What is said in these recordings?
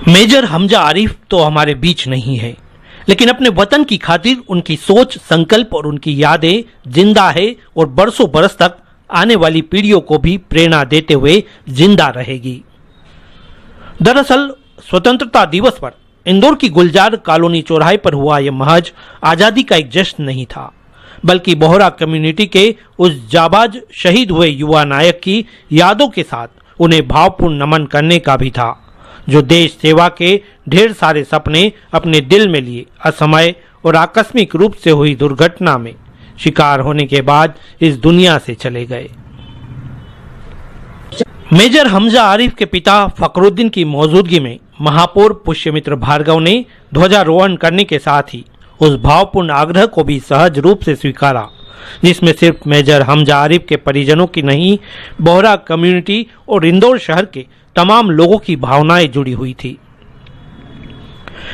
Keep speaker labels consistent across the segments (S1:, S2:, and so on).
S1: Major Hamza Arif तो हमारे बीच नहीं है, लेकिन अपने वतन की खातिर उनकी सोच, संकल्प और उनकी यादें जिंदा है और बरसों बरस तक आने वाली पीढ़ियों को भी प्रेरणा देते हुए जिंदा रहेगी। दरअसल स्वतंत्रता दिवस पर इंदौर की गुलजार कॉलोनी चौराहे पर हुआ यह महज आजादी का एक जश्न नहीं था, बल्कि बोहरा कम्युनिटी के उस जाबाज शहीद हुए युवा नायक की यादों के साथ उन्हें भावपूर्ण नमन करने का भी था, जो देश सेवा के ढेर सारे सपने अपने दिल में लिए असमय और आकस्मिक रूप से हुई दुर्घटना में शिकार होने के बाद इस दुनिया से चले गए। मेजर हमजा आरिफ के पिता फखरुद्दीन की मौजूदगी में महापौर पुष्यमित्र भार्गव ने ध्वजारोहण करने के साथ ही उस भावपूर्ण आग्रह को भी सहज रूप से स्वीकारा, जिसमें सिर्फ मेजर हमजा आरिफ के परिजनों की नहीं, बोहरा कम्युनिटी और इंदौर शहर के तमाम लोगों की भावनाएं जुड़ी हुई थी।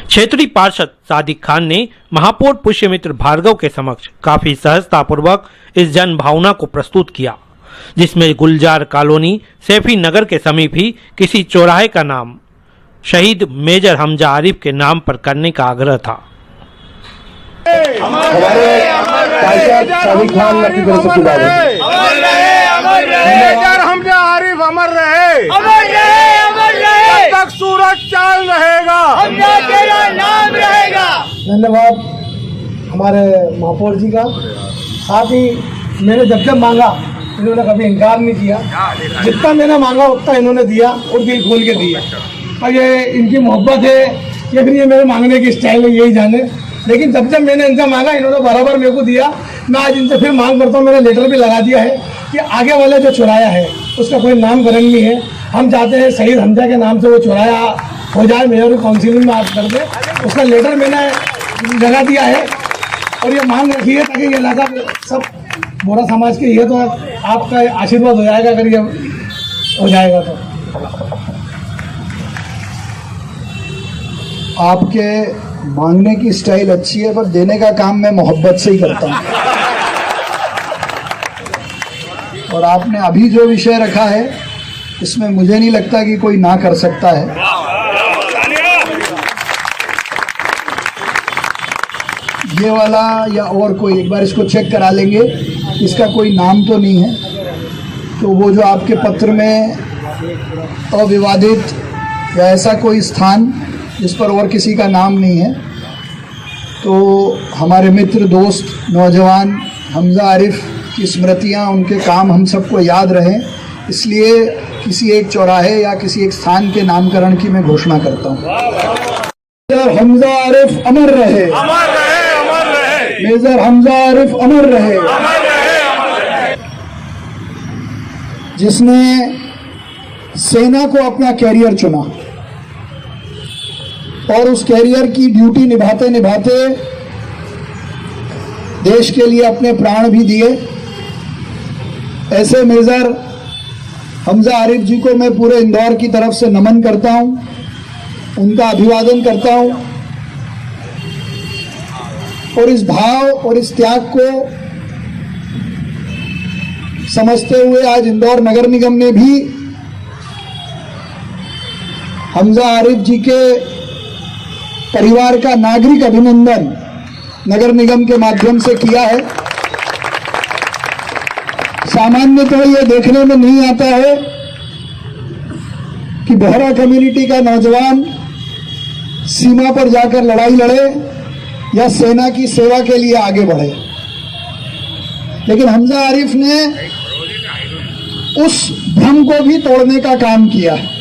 S1: क्षेत्रीय पार्षद सादिक खान ने महापौर पुष्यमित्र भार्गव के समक्ष काफी सहजतापूर्वक इस जन भावना को प्रस्तुत किया, जिसमें गुलजार कॉलोनी सैफी नगर के समीप ही किसी चौराहे का नाम शहीद मेजर हमजा आरिफ के नाम पर करने का आग्रह था।
S2: अमर रहे, जब तक सूरज चांद रहेगा, तेरा नाम रहेगा।
S3: धन्यवाद हमारे महापौर जी का। साथ ही मैंने जब जब मांगा इन्होंने कभी इनकार नहीं किया, जितना मैंने मांगा उतना इन्होंने दिया और दिल खोल के दिया। और ये इनकी मोहब्बत है या फिर ये मेरे मांगने की स्टाइल है, यही जाने। लेकिन जब जब मैंने इनसे मांगा इन्होंने बराबर मेरे को दिया। मैं आज इनसे फिर मांग करता हूँ, मैंने लेटर भी लगा दिया है कि आगे वाले जो चौराया है उसका कोई नामकरण नहीं है। हम चाहते हैं शहीद हमजा के नाम से वो चौराया हो जाए, मेयर काउंसिलिंग में आप कर दे, उसका लेटर मैंने लगा दिया है। और ये मांग रखी है ताकि ये इलाका सब बोरा समाज के ये तो आपका आशीर्वाद हो जाएगा अगर ये हो जाएगा तो।
S4: आपके मांगने की स्टाइल अच्छी है, पर देने का काम मैं मोहब्बत से ही करता हूँ। और आपने अभी जो विषय रखा है इसमें मुझे नहीं लगता कि कोई ना कर सकता है। ये वाला या और कोई, एक बार इसको चेक करा लेंगे, इसका कोई नाम तो नहीं है। तो वो जो आपके पत्र में अविवादित या ऐसा कोई स्थान जिस पर और किसी का नाम नहीं है, तो हमारे मित्र, दोस्त, नौजवान हमजा आरिफ की स्मृतियां, उनके काम हम सबको याद रहें, इसलिए किसी एक चौराहे या किसी एक स्थान के नामकरण की मैं घोषणा करता हूं। मेजर हमजा आरिफ अमर रहे, अमर रहे, अमर रहे। मेजर हमजा आरिफ अमर रहे, अमर रहे, अमर रहे। जिसने सेना को अपना कैरियर चुना और उस कैरियर की ड्यूटी निभाते निभाते देश के लिए अपने प्राण भी दिए, ऐसे मेजर हमजा आरिफ जी को मैं पूरे इंदौर की तरफ से नमन करता हूं, उनका अभिवादन करता हूं। और इस भाव और इस त्याग को समझते हुए आज इंदौर नगर निगम ने भी हमजा आरिफ जी के परिवार का नागरिक अभिनंदन नगर निगम के माध्यम से किया है। सामान्यतः यह देखने में नहीं आता है कि बोहरा कम्युनिटी का नौजवान सीमा पर जाकर लड़ाई लड़े या सेना की सेवा के लिए आगे बढ़े, लेकिन हमजा आरिफ ने उस भ्रम को भी तोड़ने का काम किया है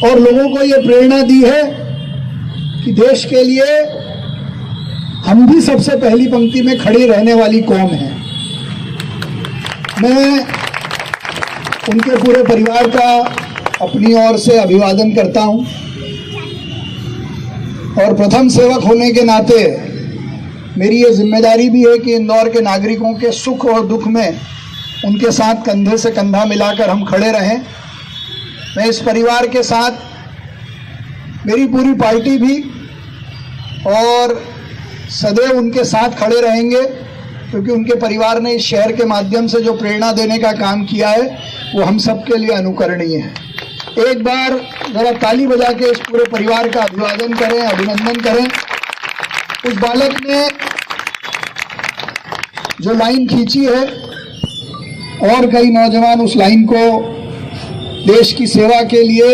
S4: और लोगों को ये प्रेरणा दी है कि देश के लिए हम भी सबसे पहली पंक्ति में खड़ी रहने वाली कौम है। मैं उनके पूरे परिवार का अपनी ओर से अभिवादन करता हूं और प्रथम सेवक होने के नाते मेरी ये जिम्मेदारी भी है कि इंदौर के नागरिकों के सुख और दुख में उनके साथ कंधे से कंधा मिलाकर हम खड़े रहें। मैं इस परिवार के साथ, मेरी पूरी पार्टी भी और सदैव उनके साथ खड़े रहेंगे, क्योंकि उनके परिवार ने इस शहर के माध्यम से जो प्रेरणा देने का काम किया है वो हम सब के लिए अनुकरणीय है। एक बार जरा ताली बजा के इस पूरे परिवार का अभिवादन करें, अभिनंदन करें। उस बालक ने जो लाइन खींची है और कई नौजवान उस लाइन को देश की सेवा के लिए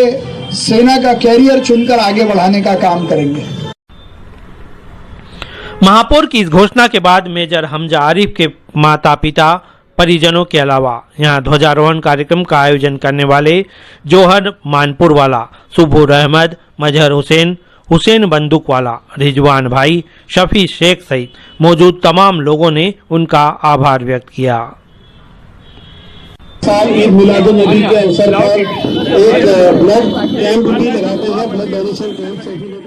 S4: सेना का कैरियर चुनकर आगे बढ़ाने का काम करेंगे।
S1: महापौर की इस घोषणा के बाद मेजर हमजा आरिफ के माता पिता, परिजनों के अलावा यहां ध्वजारोहण कार्यक्रम का आयोजन करने वाले जौहर मानपुर वाला, सुबूर अहमद, मजहर हुसैन, हुसैन बंदूकवाला, रिजवान भाई, शफी शेख सहित मौजूद तमाम लोगों ने उनका आभार व्यक्त किया।
S5: साल ईद मिलादुन्नबी के अवसर पर एक ब्लड कैंप भी लगाते हैं, ब्लड डोनेशन कैंप।